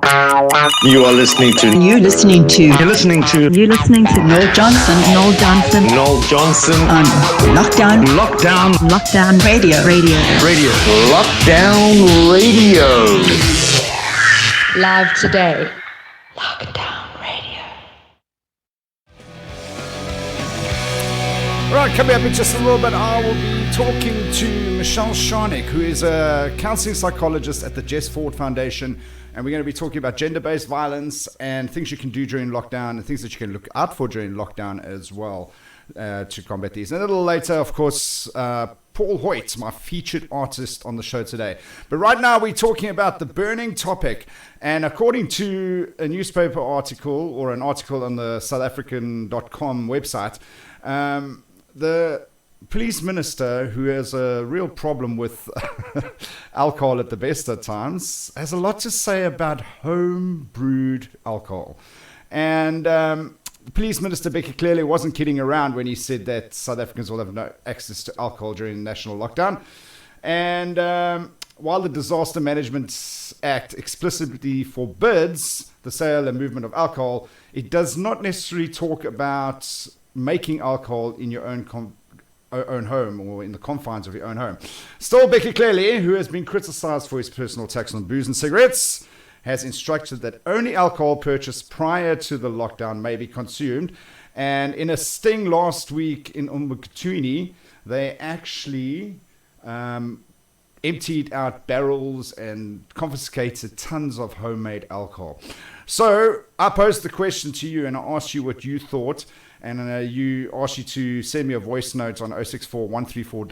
You are listening to. You're listening to. You're listening to. You're listening to Noel Johnson. Noel Johnson. Noel Johnson On Lockdown. Lockdown. Lockdown Radio. Radio. Radio. Lockdown Radio. Live today. Lockdown Radio. Right, coming up in just a little bit, I will be talking to Michelle Sharnick, who is a counseling psychologist at the Jess Ford Foundation. And we're going to be talking about gender-based violence and things you can do during lockdown and things that you can look out for during lockdown as well to combat these. And a little later, of course, Paul Hoyt, my featured artist on the show today. But right now, we're talking about the burning topic. And according to a newspaper article or an article on the SouthAfrican.com website, the police minister, who has a real problem with alcohol at the best of times, has a lot to say about home brewed alcohol. And the police minister, Becky, clearly wasn't kidding around when he said that South Africans will have no access to alcohol during national lockdown. And while the Disaster Management Act explicitly forbids the sale and movement of alcohol, it does not necessarily talk about making alcohol in your own home or in the confines of your own home. Still, Becky Clearly, who has been criticized for his personal tax on booze and cigarettes, has instructed that only alcohol purchased prior to the lockdown may be consumed. And in a sting last week in Umbukutuni, they actually emptied out barrels and confiscated tons of homemade alcohol. So I posed the question to you and I asked you what you thought. And you asked you to send me a voice note on 064 134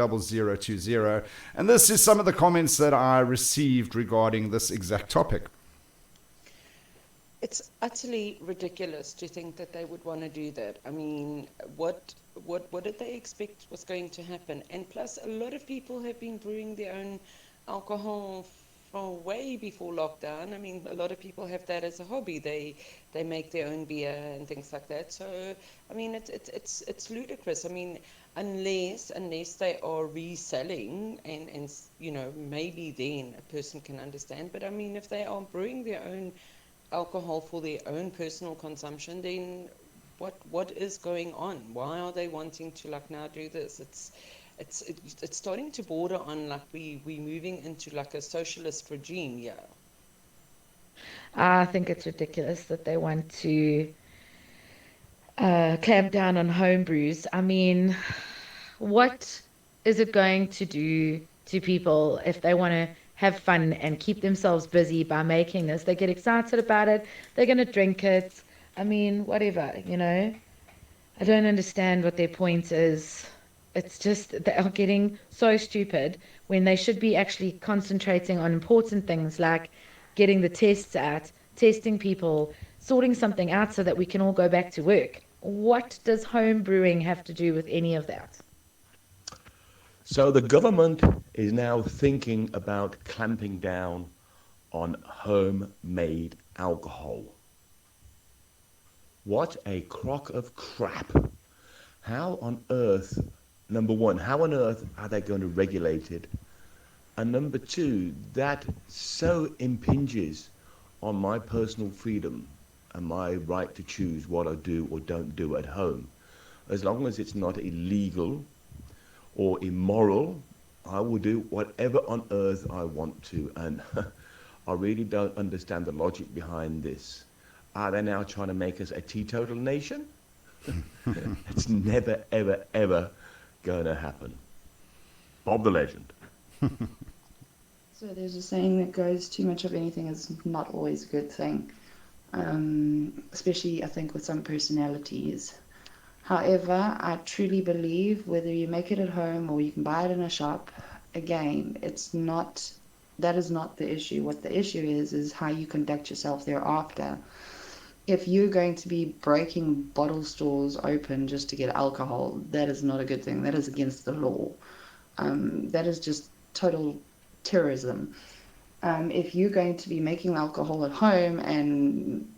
0020. And this is some of the comments that I received regarding this exact topic. It's utterly ridiculous to think that they would want to do that. I mean, what did they expect was going to happen? And plus, a lot of people have been brewing their own alcohol from way before lockdown. I mean, a lot of people have that as a hobby. They make their own beer and things like that. So, I mean, it's ludicrous. I mean, unless they are reselling and you know, maybe then a person can understand. But I mean, if they are brewing their own alcohol for their own personal consumption, then what is going on? Why are they wanting to like now do this? It's starting to border on like we moving into like a socialist regime. Yeah, I think it's ridiculous that they want to clamp down on home brews. I mean, what is it going to do to people if they want to have fun and keep themselves busy by making this? They get excited about it. They're going to drink it. I mean, whatever, you know. I don't understand what their point is. It's just they are getting so stupid when they should be actually concentrating on important things like getting the tests out, testing people, sorting something out so that we can all go back to work. What does home brewing have to do with any of that? So the government is now thinking about clamping down on homemade alcohol. What a crock of crap. How on earth, number one, how on earth are they going to regulate it? And number two, that so impinges on my personal freedom and my right to choose what I do or don't do at home. As long as it's not illegal or immoral, I will do whatever on earth I want to. And I really don't understand the logic behind this. Are they now trying to make us a teetotal nation? It's never, ever, ever going to happen. Bob the Legend. So there's a saying that goes, too much of anything is not always a good thing. Especially, I think, with some personalities. However, I truly believe whether you make it at home or you can buy it in a shop, again, that is not the issue. What the issue is how you conduct yourself thereafter. If you're going to be breaking bottle stores open just to get alcohol, that is not a good thing. That is against the law. That is just total terrorism. If you're going to be making alcohol at home and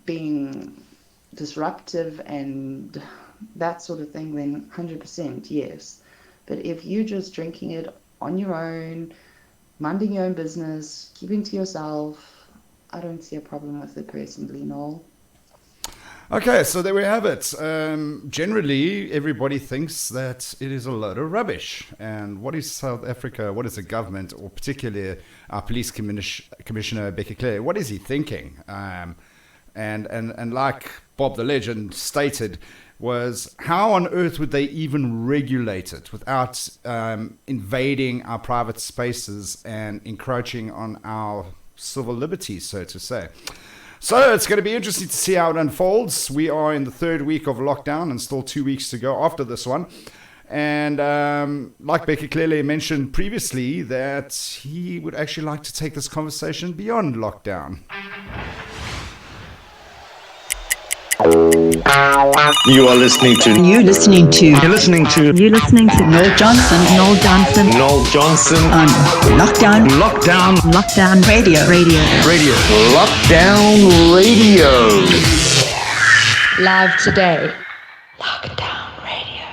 being disruptive and that sort of thing, then 100% yes. But if you're just drinking it on your own, minding your own business, keeping to yourself, I don't see a problem with it personally, Noel. Okay, so there we have it. Generally, everybody thinks that it is a load of rubbish. And what is South Africa, what is the government, or particularly our police commissioner, Becky Clare, what is he thinking? And like Bob the Legend stated, was how on earth would they even regulate it without invading our private spaces and encroaching on our civil liberties, so to say. So it's going to be interesting to see how it unfolds. We are in the third week of lockdown and still 2 weeks to go after this one. And like Becky clearly mentioned previously, that he would actually like to take this conversation beyond lockdown. You are listening to. You're listening to. You're listening to You're listening to Noel Johnson Noel Johnson on Lockdown Radio. Lockdown Radio. Live today. Lockdown Radio.